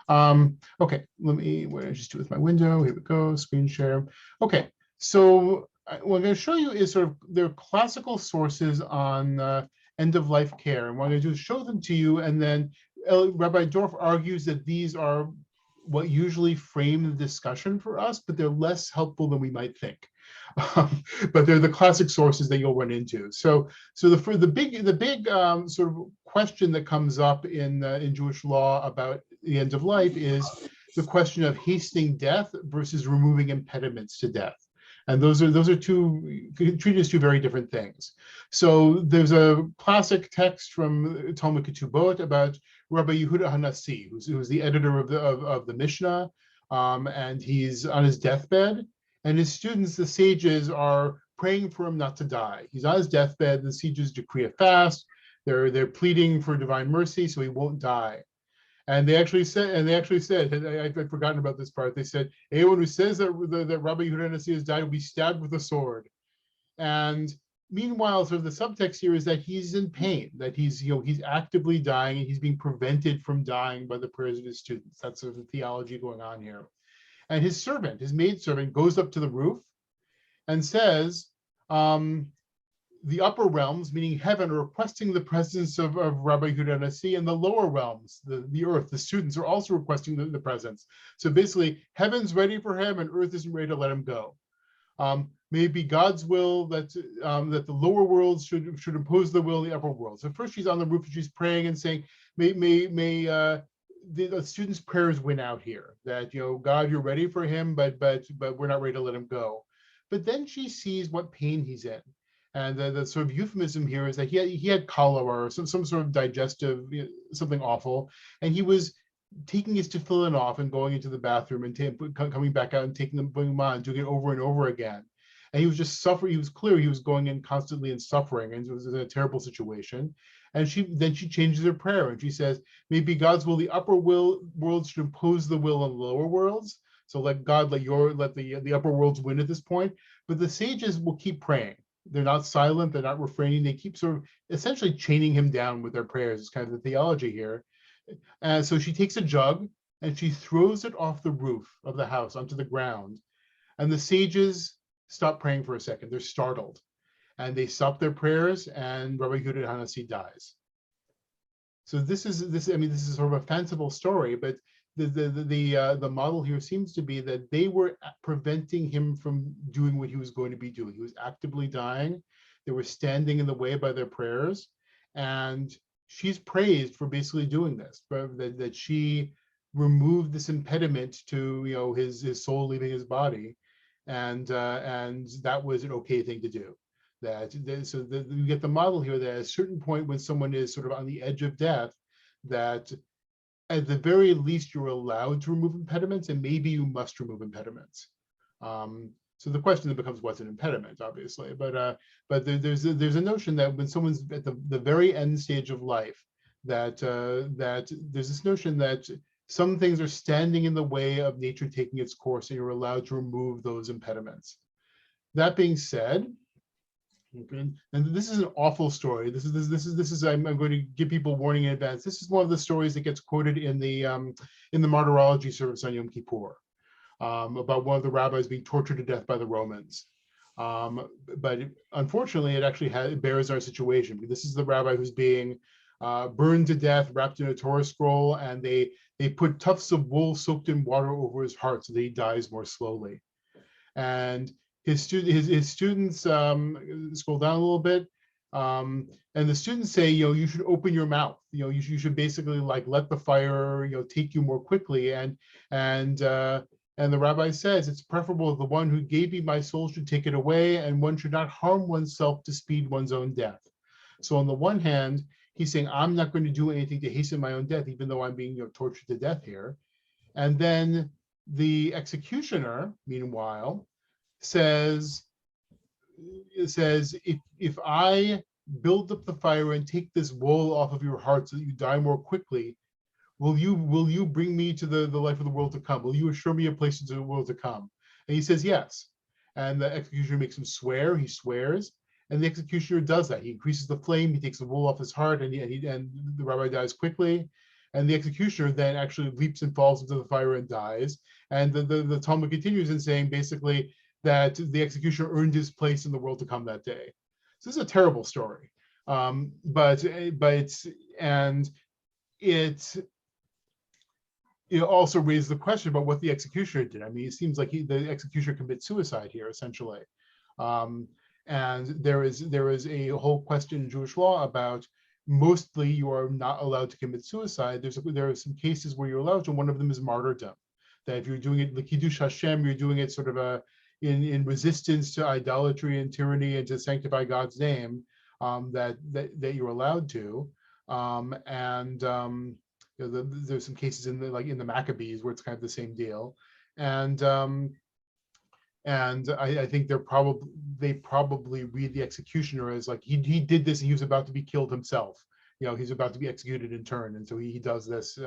Okay, what did I just do with my window? Here we go, screen share. Okay, so what I'm going to show you is sort of their classical sources on end-of-life care. And what I'm going to do is show them to you, and then Rabbi Dorff argues that these are what usually frame the discussion for us, but they're less helpful than we might think. But they're the classic sources that you'll run into. So the big sort of question that comes up in Jewish law about the end of life is the question of hastening death versus removing impediments to death. And those are treated as two very different things. So there's a classic text from Talmud Ketubot about Rabbi Yehuda Hanassi, who's the editor of the Mishnah, and he's on his deathbed. And his students, the sages, are praying for him not to die. He's on his deathbed. The sages decree a fast. They're pleading for divine mercy so he won't die. And they actually said, I've forgotten about this part. They said, anyone who says that Rabbi Yehuda Hanassi has died will be stabbed with a sword. And meanwhile, sort of the subtext here is that he's in pain, that he's actively dying, and he's being prevented from dying by the prayers of his students. That's sort of the theology going on here. And his maidservant, goes up to the roof and says, the upper realms, meaning heaven, are requesting the presence of Rabbi Yehuda Hanassi, and the lower realms, the earth, the students, are also requesting the presence. So basically, heaven's ready for him, and earth isn't ready to let him go. May it be God's will that the lower worlds should impose the will of the upper world. So first she's on the roof and she's praying and saying, may the students' prayers win out here, that, God, you're ready for him, but we're not ready to let him go. But then she sees what pain he's in. And the sort of euphemism here is that he had cholera or some sort of digestive, something awful. And he was taking his tefillin off and going into the bathroom and coming back out and putting them on, doing it over and over again. And he was just suffering. He was clear he was going in constantly and suffering, and it was in a terrible situation. And then she changes her prayer and she says, maybe God's will, the upper worlds should impose the will on the lower worlds. So let the upper worlds win at this point. But the sages will keep praying. They're not silent. They're not refraining. They keep sort of essentially chaining him down with their prayers. It's kind of the theology here. And so she takes a jug and she throws it off the roof of the house onto the ground. And the sages stop praying for a second. They're startled. And they stop their prayers, and Rabbi Yehuda Hanassi dies. So this is sort of a fanciful story, but the model here seems to be that they were preventing him from doing what he was going to be doing. He was actively dying. They were standing in the way by their prayers, and she's praised for basically doing this, that she removed this impediment to his soul leaving his body, and that was an okay thing to do. You get the model here that at a certain point when someone is sort of on the edge of death, that at the very least you're allowed to remove impediments, and maybe you must remove impediments. So the question then becomes, what's an impediment, obviously, but there's a notion that when someone's at the very end stage of life, that there's this notion that some things are standing in the way of nature taking its course, and you're allowed to remove those impediments. That being said, okay, and this is an awful story. This is I'm going to give people warning in advance. This is one of the stories that gets quoted in the martyrology service on Yom Kippur, about one of the rabbis being tortured to death by the Romans. But unfortunately, it actually bears our situation. This is the rabbi who's being burned to death, wrapped in a Torah scroll, and they put tufts of wool soaked in water over his heart so that he dies more slowly. And his students scroll down a little bit. And the students say, you should open your mouth. You should basically like let the fire, take you more quickly. And the rabbi says it's preferable the one who gave me my soul should take it away, and one should not harm oneself to speed one's own death. So on the one hand, he's saying, I'm not going to do anything to hasten my own death, even though I'm being tortured to death here. And then the executioner, meanwhile, says, if I build up the fire and take this wool off of your heart so that you die more quickly, will you bring me to the life of the world to come? Will you assure me a place into the world to come? And he says yes. And the executioner makes him swear. He swears, and the executioner does that. He increases the flame. He takes the wool off his heart, and the rabbi dies quickly. And the executioner then actually leaps and falls into the fire and dies. And the Talmud continues in saying basically that the executioner earned his place in the world to come that day. So this is a terrible story, but it also raises the question about what the executioner did. I mean, it seems like the executioner commits suicide here, essentially. And there is a whole question in Jewish law about mostly you are not allowed to commit suicide. There are some cases where you're allowed to. One of them is martyrdom. That if you're doing it like Kiddush Hashem, you're doing it sort of in resistance to idolatry and tyranny and to sanctify God's name, that you're allowed to. There's some cases in the Maccabees where it's kind of the same deal, and I think they probably read the executioner as like he did this and he was about to be killed himself. He's about to be executed in turn, and so he does this.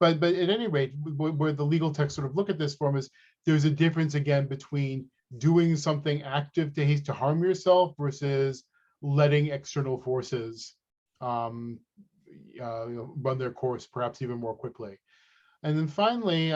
But at any rate, where the legal texts sort of look at this form is there's a difference again between doing something active to harm yourself versus letting external forces run their course, perhaps even more quickly. And then finally,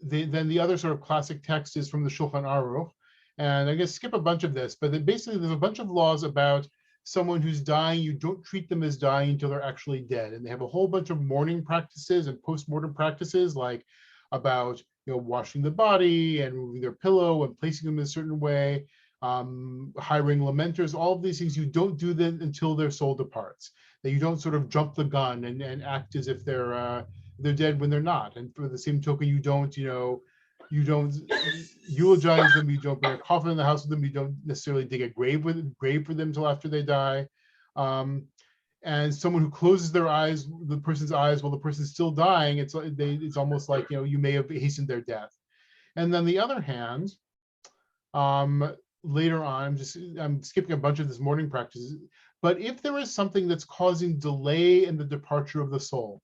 then the other sort of classic text is from the Shulchan Aruch. And I'm going to skip a bunch of this, but basically there's a bunch of laws about someone who's dying. You don't treat them as dying until they're actually dead. And they have a whole bunch of mourning practices and post-mortem practices, like about washing the body and removing their pillow and placing them in a certain way, hiring lamenters, all of these things. You don't do them until their soul departs. That you don't sort of jump the gun and act as if they're dead when they're not. And for the same token, you don't eulogize them. You don't bring a coffin in the house with them. You don't necessarily dig a grave for them until after they die. And someone who closes the person's eyes while the person's still dying, it's almost like you may have hastened their death. And then the other hand, later on, I'm skipping a bunch of this mourning practices. But if there is something that's causing delay in the departure of the soul,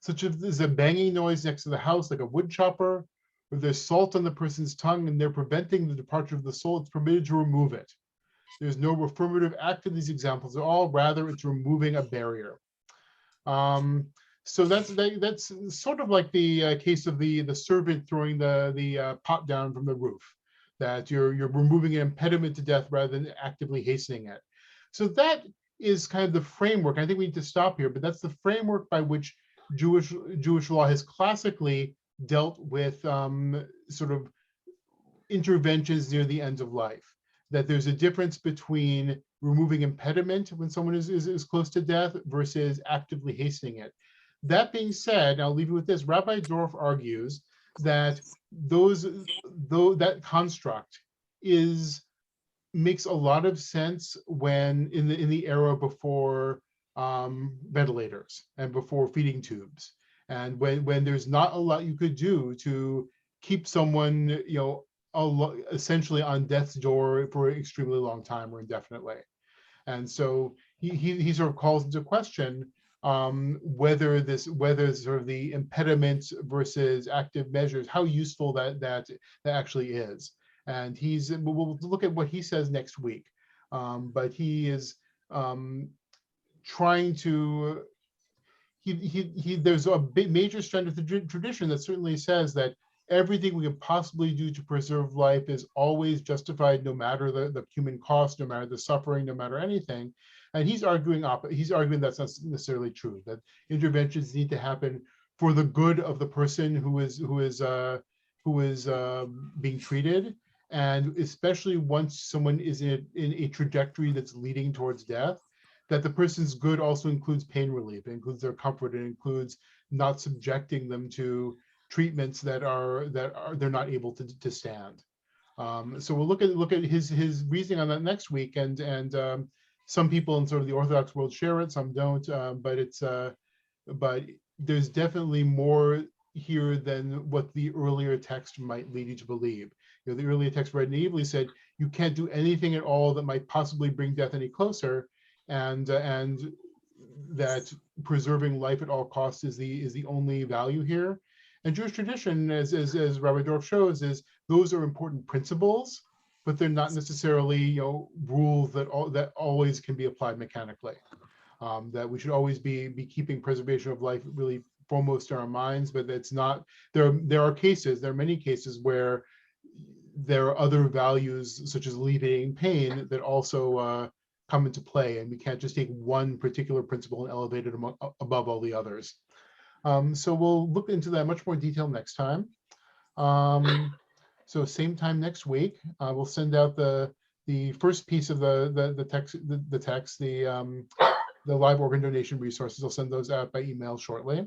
such as there's a banging noise next to the house, like a wood chopper, or there's salt on the person's tongue and they're preventing the departure of the soul, it's permitted to remove it. There's no affirmative act in these examples at all. Rather, it's removing a barrier. So that's sort of like the case of the servant throwing the pot down from the roof, that you're removing an impediment to death rather than actively hastening it. So that is kind of the framework. I think we need to stop here, but that's the framework by which Jewish law has classically dealt with sort of interventions near the end of life. That there's a difference between removing impediment when someone is close to death versus actively hastening it. That being said, I'll leave you with this. Rabbi Dorff argues that that construct makes a lot of sense when in the era before ventilators and before feeding tubes, and when there's not a lot you could do to keep someone essentially on death's door for an extremely long time or indefinitely. And so he sort of calls into question whether sort of the impediments versus active measures, how useful that actually is. And we'll look at what he says next week. But he is trying to, there's a big major strand of the tradition that certainly says that everything we can possibly do to preserve life is always justified, no matter the human cost, no matter the suffering, no matter anything. And he's arguing that's not necessarily true, that interventions need to happen for the good of the person who is being treated, And especially once someone is in a trajectory that's leading towards death, that the person's good also includes pain relief, it includes their comfort, it includes not subjecting them to treatments that are they're not able to stand. So we'll look at his reasoning on that next week, and some people in sort of the Orthodox world share it, some don't, but there's definitely more here than what the earlier text might lead you to believe. You know, the earlier text read naively said you can't do anything at all that might possibly bring death any closer, and that preserving life at all costs is the only value here. And Jewish tradition, as Rabbi Dorff shows, is those are important principles, but they're not necessarily rules that always can be applied mechanically. That we should always be keeping preservation of life really foremost in our minds, but it's not. There are many cases where there are other values such as alleviating pain that also come into play, and we can't just take one particular principle and elevate it above all the others. So we'll look into that much more detail next time. So same time next week, we'll send out the first piece of the text, the live organ donation resources. I'll send those out by email shortly.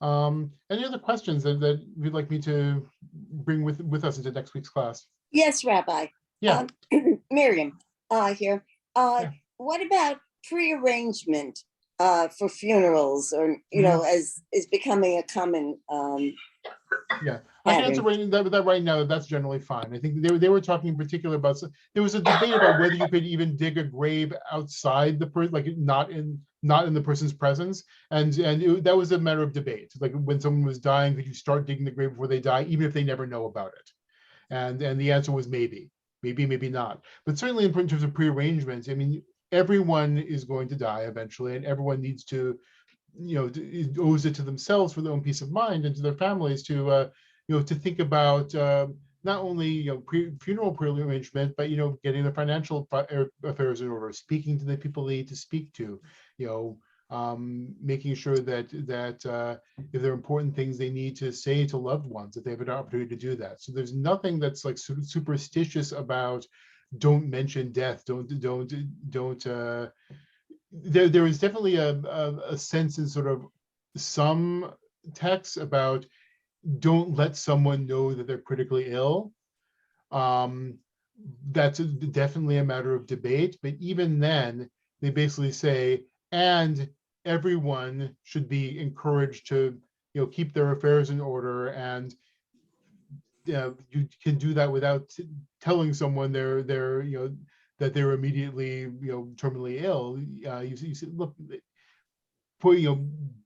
Any other questions that you'd like me to bring with us into next week's class? Yes, Rabbi. Yeah. Miriam, here. Yeah. What about prearrangement for funerals, or as is becoming a common Yeah, I can answer pattern? that right now. That's generally fine. I think they were talking in particular about, there was a debate about whether you could even dig a grave outside the person, like not in the person's presence, and that was a matter of debate. Like when someone was dying, could you start digging the grave before they die, even if they never know about it? And the answer was maybe, maybe not. But certainly in terms of prearrangements, I mean, everyone is going to die eventually, and everyone needs to, it owes it to themselves for their own peace of mind and to their families to, to think about not only funeral prearrangement, but getting the financial affairs in order, speaking to the people they need to speak to, making sure that if there are important things they need to say to loved ones, that they have an opportunity to do that. So there's nothing that's like superstitious about don't mention death, don't there is definitely a sense in sort of some texts about don't let someone know that they're critically ill. That's definitely a matter of debate, but even then they basically say, and everyone should be encouraged to keep their affairs in order, and you can do that without telling someone they're that they're immediately terminally ill. You said, look,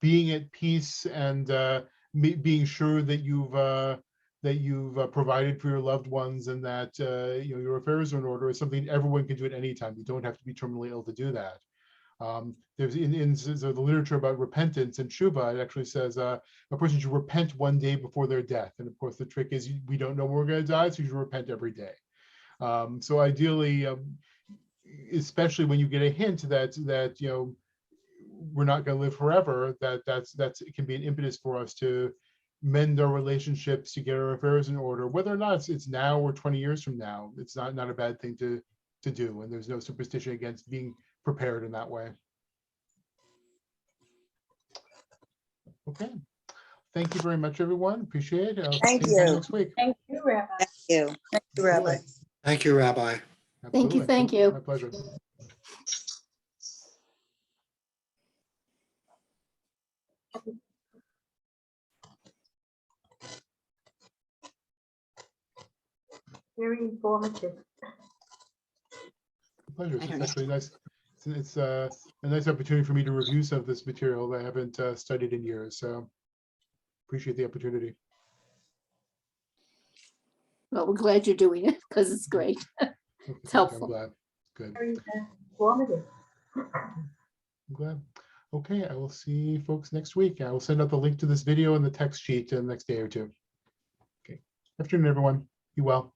being at peace and being sure that you've provided for your loved ones, and that your affairs are in order, is something everyone can do at any time. You don't have to be terminally ill to do that. There's in the literature about repentance and tshuva, it actually says a person should repent one day before their death. And of course, the trick is we don't know when we're going to die, so you should repent every day. So ideally, especially when you get a hint that we're not going to live forever, that's it can be an impetus for us to mend our relationships, to get our affairs in order, whether or not it's now or 20 years from now. It's not a bad thing to do, and there's no superstition against being prepared in that way. Okay, thank you very much, everyone. Appreciate it. I'll Thank see you you. next week. Thank you, Rabbi. Thank you. Thank you, Rabbi. Thank you, Rabbi. Thank you, Absolutely. thank you. My pleasure. Very informative. Pleasure. I It's don't know. actually nice. It's a nice opportunity for me to review some of this material that I haven't studied in years. So appreciate the opportunity. Well, we're glad you're doing it because it's great. Okay, helpful. I'm glad. Good. Very informative. I'm glad. Okay, I will see folks next week. I will send out the link to this video and the text sheet in the next day or two. Okay. Afternoon, everyone. Be well.